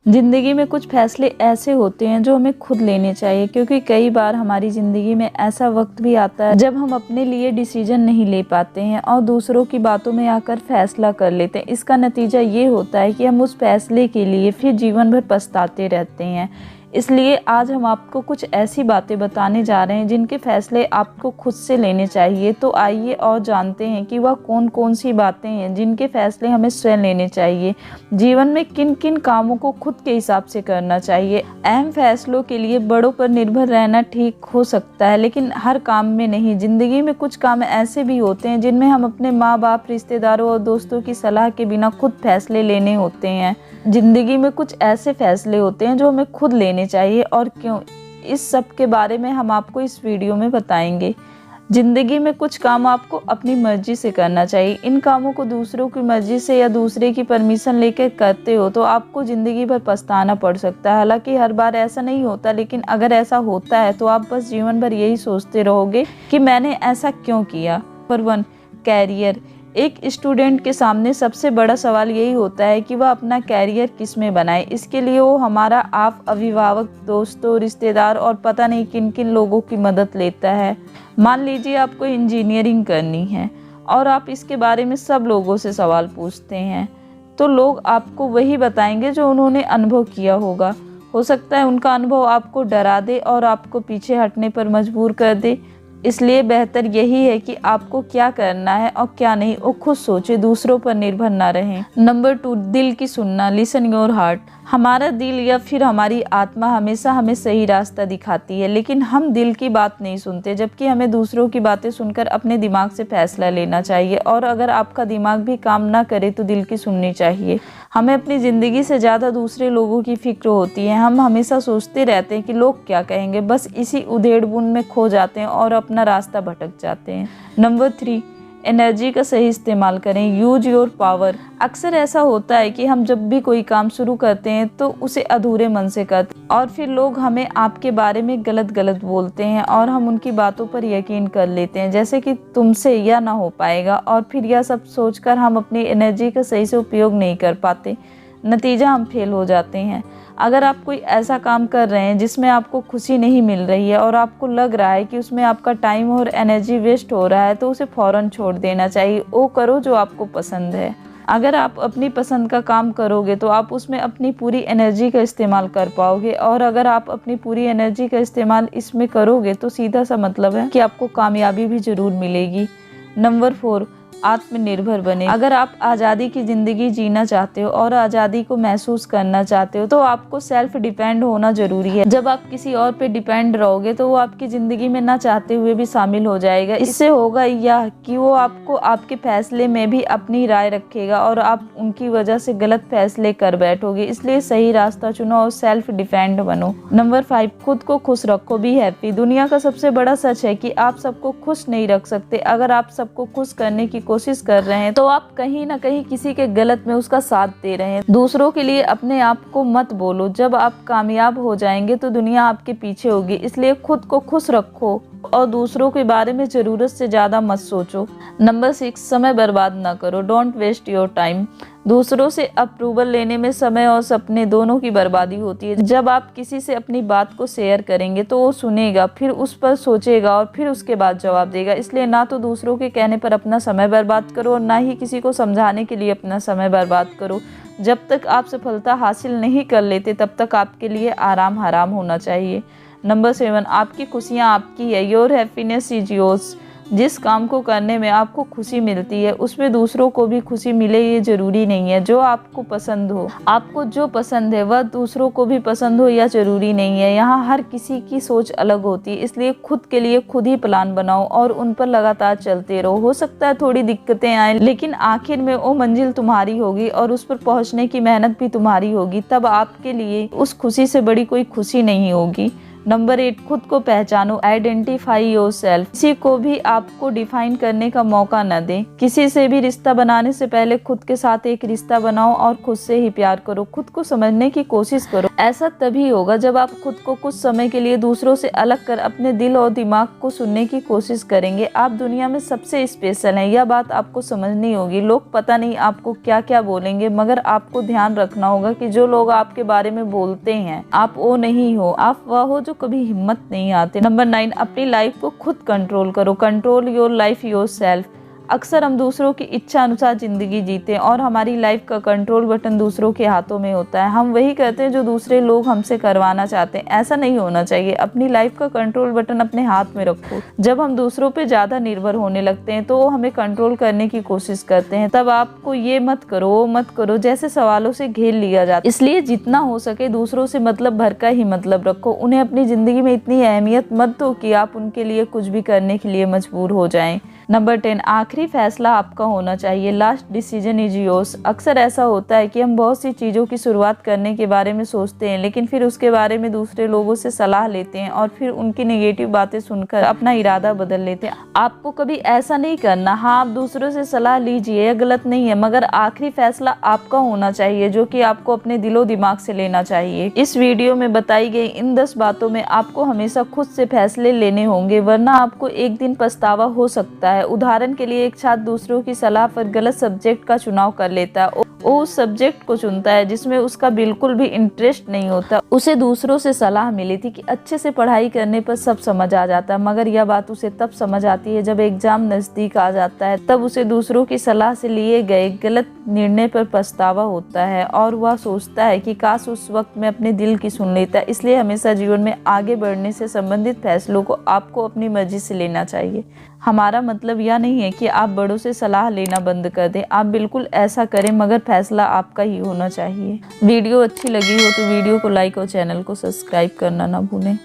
ज़िंदगी में कुछ फैसले ऐसे होते हैं जो हमें खुद लेने चाहिए, क्योंकि कई बार हमारी ज़िंदगी में ऐसा वक्त भी आता है जब हम अपने लिए डिसीजन नहीं ले पाते हैं और दूसरों की बातों में आकर फैसला कर लेते हैं। इसका नतीजा ये होता है कि हम उस फैसले के लिए फिर जीवन भर पछताते रहते हैं। इसलिए आज हम आपको कुछ ऐसी बातें बताने जा रहे हैं जिनके फैसले आपको खुद से लेने चाहिए। तो आइए और जानते हैं कि वह कौन कौन सी बातें हैं जिनके फैसले हमें स्वयं लेने चाहिए। जीवन में किन किन कामों को खुद के हिसाब से करना चाहिए। अहम फैसलों के लिए बड़ों पर निर्भर रहना ठीक हो सकता है, लेकिन हर काम में नहीं। ज़िंदगी में कुछ काम ऐसे भी होते हैं जिनमें हम अपने माँ बाप, रिश्तेदारों और दोस्तों की सलाह के बिना खुद फैसले लेने होते हैं। ज़िंदगी में कुछ ऐसे फैसले होते हैं जो हमें खुद लेने चाहिए, और क्यों, इस सब के बारे में हम आपको इस वीडियो में बताएंगे। ज़िंदगी में कुछ काम आपको अपनी मर्जी से करना चाहिए। इन कामों को दूसरों की मर्जी से या दूसरे की परमिशन लेकर करते हो तो आपको ज़िंदगी भर पछताना पड़ सकता है। हालांकि हर बार ऐसा नहीं होता, लेकिन अगर ऐसा होता है तो आप बस जीवन भर यही सोचते रहोगे कि मैंने ऐसा क्यों किया। Number 1, career. एक स्टूडेंट के सामने सबसे बड़ा सवाल यही होता है कि वह अपना कैरियर किस में बनाए। इसके लिए वो हमारा आप, अभिभावक, दोस्तों, रिश्तेदार और पता नहीं किन किन लोगों की मदद लेता है। मान लीजिए आपको इंजीनियरिंग करनी है और आप इसके बारे में सब लोगों से सवाल पूछते हैं, तो लोग आपको वही बताएंगे जो उन्होंने अनुभव किया होगा। हो सकता है उनका अनुभव आपको डरा दे और आपको पीछे हटने पर मजबूर कर दे। इसलिए बेहतर यही है कि आपको क्या करना है और क्या नहीं वो खुद सोचे, दूसरों पर निर्भर ना रहें। नंबर 2, दिल की सुनना। Listen your heart. हमारा दिल या फिर हमारी आत्मा हमेशा हमें सही रास्ता दिखाती है, लेकिन हम दिल की बात नहीं सुनते, जबकि हमें दूसरों की बातें सुनकर अपने दिमाग से फैसला लेना चाहिए। और अगर आपका दिमाग भी काम ना करे तो दिल की सुननी चाहिए। हमें अपनी ज़िंदगी से ज़्यादा दूसरे लोगों की फिक्र होती है। हम हमेशा सोचते रहते हैं कि लोग क्या कहेंगे, बस इसी उधेड़-बुन में खो जाते हैं और अपना रास्ता भटक जाते हैं। नंबर 3, एनर्जी का सही इस्तेमाल करें। Use your power. अक्सर ऐसा होता है कि हम जब भी कोई काम शुरू करते हैं तो उसे अधूरे मन से करते हैं और फिर लोग हमें आपके बारे में गलत बोलते हैं और हम उनकी बातों पर यकीन कर लेते हैं, जैसे कि तुमसे यह ना हो पाएगा, और फिर यह सब सोचकर हम अपनी एनर्जी का सही से उपयोग नहीं कर पाते। नतीजा, हम फेल हो जाते हैं। अगर आप कोई ऐसा काम कर रहे हैं जिसमें आपको खुशी नहीं मिल रही है और आपको लग रहा है कि उसमें आपका टाइम और एनर्जी वेस्ट हो रहा है, तो उसे फ़ौरन छोड़ देना चाहिए। वो करो जो आपको पसंद है। अगर आप अपनी पसंद का काम करोगे तो आप उसमें अपनी पूरी एनर्जी का इस्तेमाल कर पाओगे, और अगर आप अपनी पूरी एनर्जी का इस्तेमाल इसमें करोगे तो सीधा सा मतलब है कि आपको कामयाबी भी ज़रूर मिलेगी। नंबर 4, आत्मनिर्भर बने। अगर आप आज़ादी की ज़िंदगी जीना चाहते हो और आज़ादी को महसूस करना चाहते हो तो आपको सेल्फ डिपेंड होना ज़रूरी है। जब आप किसी और पे डिपेंड रहोगे तो वो आपकी ज़िंदगी में ना चाहते हुए भी शामिल हो जाएगा। इससे होगा यह कि वो आपको आपके फैसले में भी अपनी राय रखेगा और आप उनकी वजह से गलत फैसले कर बैठोगे। इसलिए सही रास्ता चुनो और सेल्फ डिपेंड बनो। नंबर 5, खुद को खुश रखो। Be happy. दुनिया का सबसे बड़ा सच है कि आप सबको खुश नहीं रख सकते। अगर आप सबको खुश करने की कोशिश कर रहे हैं तो आप कहीं ना कहीं किसी के गलत में उसका साथ दे रहे हैं। दूसरों के लिए अपने आप को मत बोलो। जब आप कामयाब हो जाएंगे तो दुनिया आपके पीछे होगी। इसलिए खुद को खुश रखो और दूसरों के बारे में ज़रूरत से ज़्यादा मत सोचो। नंबर 6, समय बर्बाद ना करो। Don't waste your time. दूसरों से अप्रूवल लेने में समय और सपने दोनों की बर्बादी होती है। जब आप किसी से अपनी बात को शेयर करेंगे तो वो सुनेगा, फिर उस पर सोचेगा और फिर उसके बाद जवाब देगा। इसलिए ना तो दूसरों के कहने पर अपना समय बर्बाद करो और ना ही किसी को समझाने के लिए अपना समय बर्बाद करो। जब तक आप सफलता हासिल नहीं कर लेते तब तक आपके लिए आराम हराम होना चाहिए। नंबर 7, आपकी खुशियाँ आपकी है। Your happiness is yours. जिस काम को करने में आपको खुशी मिलती है उसमें दूसरों को भी खुशी मिले ये ज़रूरी नहीं है। जो आपको पसंद हो, आपको जो पसंद है वह दूसरों को भी पसंद हो यह ज़रूरी नहीं है। यहाँ हर किसी की सोच अलग होती है। इसलिए खुद के लिए खुद ही प्लान बनाओ और उन पर लगातार चलते रहो। हो सकता है थोड़ी दिक्कतें आए, लेकिन आखिर में वो मंजिल तुम्हारी होगी और उस पर पहुँचने की मेहनत भी तुम्हारी होगी। तब आपके लिए उस खुशी से बड़ी कोई खुशी नहीं होगी। नंबर 8, खुद को पहचानो, आइडेंटिफाई योरसेल्फ। किसी को भी आपको डिफाइन करने का मौका न दें। किसी से भी रिश्ता बनाने से पहले खुद के साथ एक रिश्ता बनाओ और खुद से ही प्यार करो। खुद को समझने की कोशिश करो। ऐसा तभी होगा जब आप खुद को कुछ समय के लिए दूसरों से अलग कर अपने दिल और दिमाग को सुनने की कोशिश करेंगे। आप दुनिया में सबसे स्पेशल हैं, यह बात आपको समझनी होगी। लोग पता नहीं आपको क्या क्या बोलेंगे, मगर आपको ध्यान रखना होगा कि जो लोग आपके बारे में बोलते हैं, आप वो नहीं हो, आप वह हो जो कभी हिम्मत नहीं आते। नंबर 9, अपनी लाइफ को खुद कंट्रोल करो। Control your life yourself. अक्सर हम दूसरों की इच्छा अनुसार जिंदगी जीते हैं और हमारी लाइफ का कंट्रोल बटन दूसरों के हाथों में होता है। हम वही करते हैं जो दूसरे लोग हमसे करवाना चाहते हैं। ऐसा नहीं होना चाहिए। अपनी लाइफ का कंट्रोल बटन अपने हाथ में रखो। जब हम दूसरों पे ज्यादा निर्भर होने लगते हैं तो वो हमें कंट्रोल करने की कोशिश करते हैं। तब आपको ये मत करो, वो मत करो जैसे सवालों से घेर लिया जाता है। इसलिए जितना हो सके दूसरों से मतलब भर का ही मतलब रखो। उन्हें अपनी जिंदगी में इतनी अहमियत मत दो कि आप उनके लिए कुछ भी करने के लिए मजबूर हो जाएं। नंबर 10, आखिरी फैसला आपका होना चाहिए। Last decision is yours. अक्सर ऐसा होता है कि हम बहुत सी चीज़ों की शुरुआत करने के बारे में सोचते हैं, लेकिन फिर उसके बारे में दूसरे लोगों से सलाह लेते हैं और फिर उनकी नेगेटिव बातें सुनकर अपना इरादा बदल लेते हैं। आपको कभी ऐसा नहीं करना। हाँ, आप दूसरों से सलाह लीजिए, यह गलत नहीं है, मगर आखिरी फैसला आपका होना चाहिए जो कि आपको अपने दिलो दिमाग से लेना चाहिए। इस वीडियो में बताई गई इन 10 बातों में आपको हमेशा खुद से फैसले लेने होंगे, वरना आपको एक दिन पछतावा हो सकता है। उदाहरण के लिए, एक छात्र दूसरों की सलाह पर गलत सब्जेक्ट का चुनाव कर लेता है। वो उस सब्जेक्ट को चुनता है जिसमें उसका बिल्कुल भी इंटरेस्ट नहीं होता। उसे दूसरों से सलाह मिली थी कि अच्छे से पढ़ाई करने पर सब समझ आ जाता है, मगर यह बात उसे तब समझ आती है जब एग्जाम नजदीक आ जाता है। तब उसे दूसरों की सलाह से लिए गए गलत निर्णय पर पछतावा होता है और वह सोचता है कि काश उस वक्त मैं अपने दिल की सुन लेता। इसलिए हमेशा जीवन में आगे बढ़ने से संबंधित फैसलों को आपको अपनी मर्जी से लेना चाहिए। हमारा मतलब यह नहीं है कि आप बड़ों से सलाह लेना बंद कर दें। आप बिल्कुल ऐसा करें, मगर फैसला आपका ही होना चाहिए। वीडियो अच्छी लगी हो तो वीडियो को लाइक और चैनल को सब्सक्राइब करना ना भूलें।